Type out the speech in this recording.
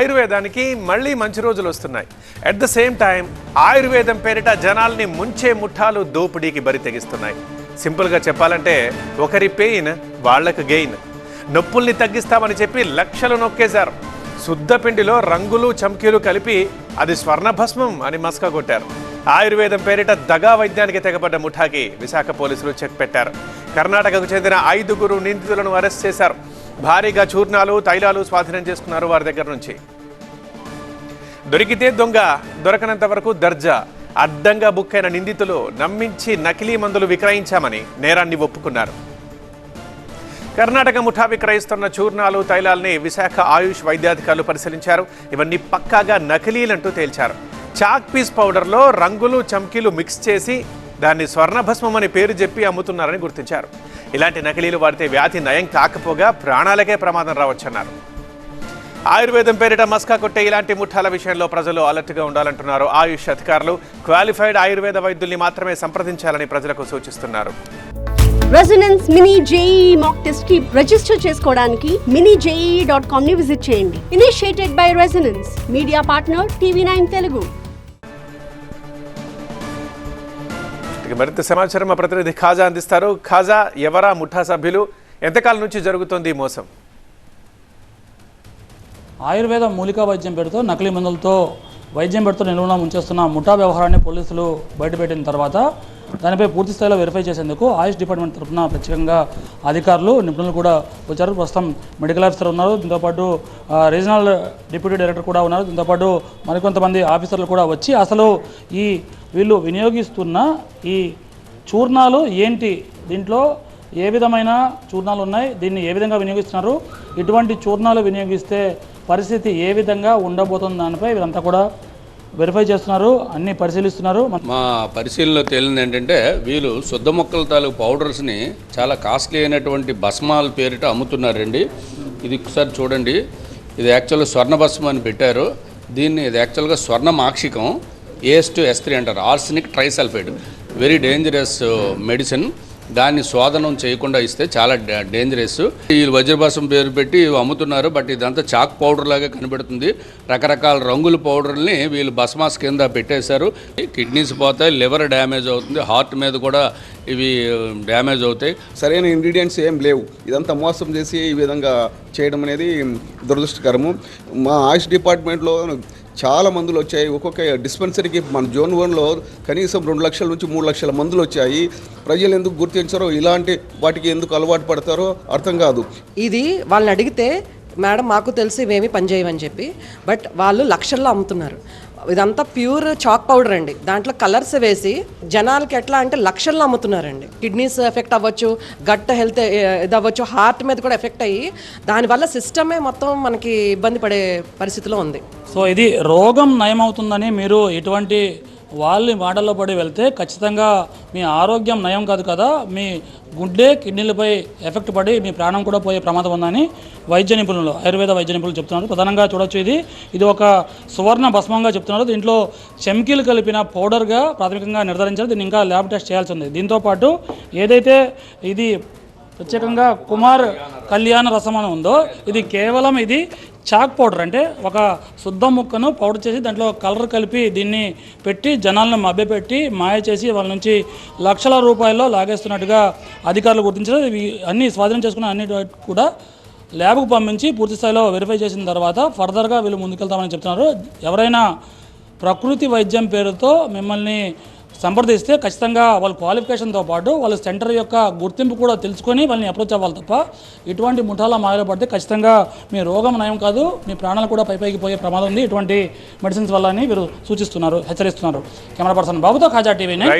ఆయుర్వేదానికి మళ్ళీ మంచి రోజులు వస్తున్నాయి. అట్ ద సేమ్ టైం ఆయుర్వేదం పేరిట జనాల్ని ముంచే ముఠాలు దోపిడీకి బరి తెగిస్తున్నాయి. సింపుల్గా చెప్పాలంటే ఒకరి పెయిన్ వాళ్లకు గెయిన్. నొప్పుల్ని తగ్గిస్తామని చెప్పి లక్షలు నొక్కేశారు. శుద్ధపిండిలో రంగులు చమ్కీలు కలిపి అది స్వర్ణభస్మం అని మస్కా కొట్టారు. ఆయుర్వేదం పేరిట దగా వైద్యానికి తెగబడ్డ ముఠాకి విశాఖ పోలీసులు చెక్ పెట్టారు. కర్ణాటకకు చెందిన 5 నిందితులను అరెస్ట్ చేశారు. భారీగా చూర్ణాలు తైలాలు స్వాధీనం చేసుకున్నారు వారి దగ్గర నుంచి. దొరికితే దొంగ, దొరకనంత వరకు దర్జా. అడ్డంగా బుక్ అయిన నిందితులు నమ్మించి నకిలీ మందులు విక్రయించామని నేరాన్ని ఒప్పుకున్నారు. కర్ణాటక ముఠా విక్రయిస్తున్న చూర్ణాలు తైలాల్ని విశాఖ ఆయుష్ వైద్యాధికారులు పరిశీలించారు. ఇవన్నీ పక్కాగా నకిలీలంటూ తేల్చారు. చాక్ పీస్ పౌడర్లో రంగులు చమ్కీలు మిక్స్ చేసి దాన్ని స్వర్ణభస్మం అని పేరు చెప్పి అమ్ముతున్నారని గుర్తించారు. ఇలాంటి నకిలీలు వాడితే వ్యాధి నయం కాకపోగా ప్రాణాలకే ప్రమాదం రావచ్చన్నారు. ఆయుర్వేదం పేరిట మస్కా కొట్టే ఇలాంటి ముఠాల విషయంలో ప్రజలు అలర్ట్గా ఉండాలంటున్నారు ఆయుష్ అధికారులు. క్వాలిఫైడ్ ఆయుర్వేద వైద్యుల్ని మాత్రమే సంప్రదించాలని ప్రజలకు సూచిస్తున్నారు. Resonance mini JEE mock test కి రిజిస్టర్ చేసుకోవడానికి minijee.com ని విజిట్ చేయండి. Initiated by resonance, media partner TV9 Telugu. మరింత సమాచారం మా ప్రతినిధి ఖాజా అందిస్తారు. ఖాజా, ఎవరా ముఠా సభ్యులు, ఎంతకాలం నుంచి జరుగుతోంది ఈ మోసం? ఆయుర్వేద మూలికా వైద్యం పేరుతో నకిలీ మందులతో వైద్యం పెడుతూ నిల్వన ముంచేస్తున్న ముఠా వ్యవహారాన్ని పోలీసులు బయటపెట్టిన తర్వాత దానిపై పూర్తి స్థాయిలో వెరిఫై చేసేందుకు ఆయుష్ డిపార్ట్మెంట్ తరఫున ప్రత్యేకంగా అధికారులు నిపుణులు కూడా వచ్చారు. ప్రస్తుతం మెడికల్ ఆఫీసర్ ఉన్నారు, దీంతోపాటు రీజనల్ డిప్యూటీ డైరెక్టర్ కూడా ఉన్నారు, దీంతోపాటు మరికొంతమంది ఆఫీసర్లు కూడా వచ్చి అసలు వీళ్ళు వినియోగిస్తున్న ఈ చూర్ణాలు ఏంటి, దీంట్లో ఏ విధమైన చూర్ణాలు ఉన్నాయి, దీన్ని ఏ విధంగా వినియోగిస్తున్నారు, ఇటువంటి చూర్ణాలు వినియోగిస్తే పరిస్థితి ఏ విధంగా ఉండబోతుంది దానిపై వీరంతా కూడా వెరిఫై చేస్తున్నారు, అన్ని పరిశీలిస్తున్నారు. మా పరిశీలనలో తేలింది ఏంటంటే వీళ్ళు శుద్ధ మొక్కల తాలూకు పౌడర్స్ని చాలా కాస్ట్లీ అయినటువంటి భస్మాల పేరిట అమ్ముతున్నారండి. ఇది ఒకసారి చూడండి, ఇది యాక్చువల్గా స్వర్ణ భస్మం అని పెట్టారు. ఇది యాక్చువల్గా స్వర్ణ మాక్షికం, AS2S3 అంటారు, arsenic trisulphide. Very dangerous medicine. దాన్ని శోధనం చేయకుండా ఇస్తే చాలా డేంజరస్. ఈ వజ్రభాసం పేరు పెట్టి అమ్ముతున్నారు. బట్ ఇదంతా చాక్ పౌడర్ లాగా కనబడుతుంది. రకరకాల రంగుల పౌడర్ని వీళ్ళు భస్మాస్ కింద పెట్టేశారు. కిడ్నీస్ పోతాయి, లివర్ డ్యామేజ్ అవుతుంది, హార్ట్ మీద కూడా ఇవి డ్యామేజ్ అవుతాయి. సరైన ఇంగ్రీడియంట్స్ ఏం లేవు. ఇదంతా మోసం చేసి ఈ విధంగా చేయడం అనేది దురదృష్టకరము. మా ఆయుష్ డిపార్ట్మెంట్లో చాలా మందులు వచ్చాయి. ఒక్కొక్క డిస్పెన్సరీకి మన జోన్ 1లో కనీసం 2 లక్షల నుంచి 3 లక్షల మందులు వచ్చాయి. ప్రజలు ఎందుకు గుర్తించారో, ఇలాంటి వాటికి ఎందుకు అలవాటు పడతారో అర్థం కాదు. ఇది వాళ్ళని అడిగితే మేడం మాకు తెలిసి ఇవేమీ పనిచేయమని చెప్పి, బట్ వాళ్ళు లక్షల్లో అమ్ముతున్నారు. ఇదంతా ప్యూర్ చాక్ పౌడర్ అండి. దాంట్లో కలర్స్ వేసి జనాలకి ఎట్లా అంటే లక్షల్లో అమ్ముతున్నారండి. కిడ్నీస్ ఎఫెక్ట్ అవ్వచ్చు, గట్ హెల్త్ ఇది అవ్వచ్చు, హార్ట్ మీద కూడా ఎఫెక్ట్ అయ్యి దానివల్ల సిస్టమే మొత్తం మనకి ఇబ్బంది పడే పరిస్థితిలో ఉంది. సో ఇది రోగం నయమవుతుందని మీరు ఇటువంటి వాళ్ళ మాటల్లో పడి వెళ్తే ఖచ్చితంగా మీ ఆరోగ్యం నయం కాదు కదా, మీ గుండె కిడ్నీలపై ఎఫెక్ట్ పడి మీ ప్రాణం కూడా పోయే ప్రమాదం ఉందని ఆయుర్వేద వైద్య నిపుణులు చెప్తున్నారు. ప్రధానంగా చూడొచ్చు, ఇది ఒక సువర్ణ భస్మంగా చెప్తున్నారు. దీంట్లో చెమ్కీలు కలిపిన పౌడర్గా ప్రాథమికంగా నిర్ధారించారు. దీన్ని ఇంకా ల్యాబ్ టెస్ట్ చేయాల్సి ఉంది. దీంతోపాటు ఏదైతే ఇది ప్రత్యేకంగా కుమార్ కళ్యాణ రసం అని ఉందో, ఇది కేవలం చాక్ పౌడర్, అంటే ఒక శుద్ధ ముక్కను పౌడర్ చేసి దాంట్లో కలర్ కలిపి దీన్ని పెట్టి జనాలను మభ్యపెట్టి మాయ చేసి వాళ్ళ నుంచి లక్షల రూపాయల్లో లాగేస్తున్నట్టుగా అధికారులు గుర్తించారు. ఇవి అన్నీ స్వాధీనం చేసుకున్న అన్ని కూడా ల్యాబ్కు పంపించి పూర్తి స్థాయిలో వెరిఫై చేసిన తర్వాత ఫర్దర్గా వీళ్ళు ముందుకెళ్తామని చెప్తున్నారు. ఎవరైనా ప్రకృతి వైద్యం పేరుతో మిమ్మల్ని సంప్రదిస్తే ఖచ్చితంగా వాళ్ళ క్వాలిఫికేషన్తో పాటు వాళ్ళ సెంటర్ యొక్క గుర్తింపు కూడా తెలుసుకొని వాళ్ళని అప్రోచ్ అవ్వాలి తప్ప ఇటువంటి ముఠాల మాయలో పడితే ఖచ్చితంగా మీ రోగం నయం కాదు, మీ ప్రాణాలు కూడా పైకి పోయే ప్రమాదం ఉంది ఇటువంటి మెడిసిన్స్ వల్ల అని వీరు సూచిస్తున్నారు, హెచ్చరిస్తున్నారు. కెమెరా పర్సన్ బాబుతో ఖాజా TV9.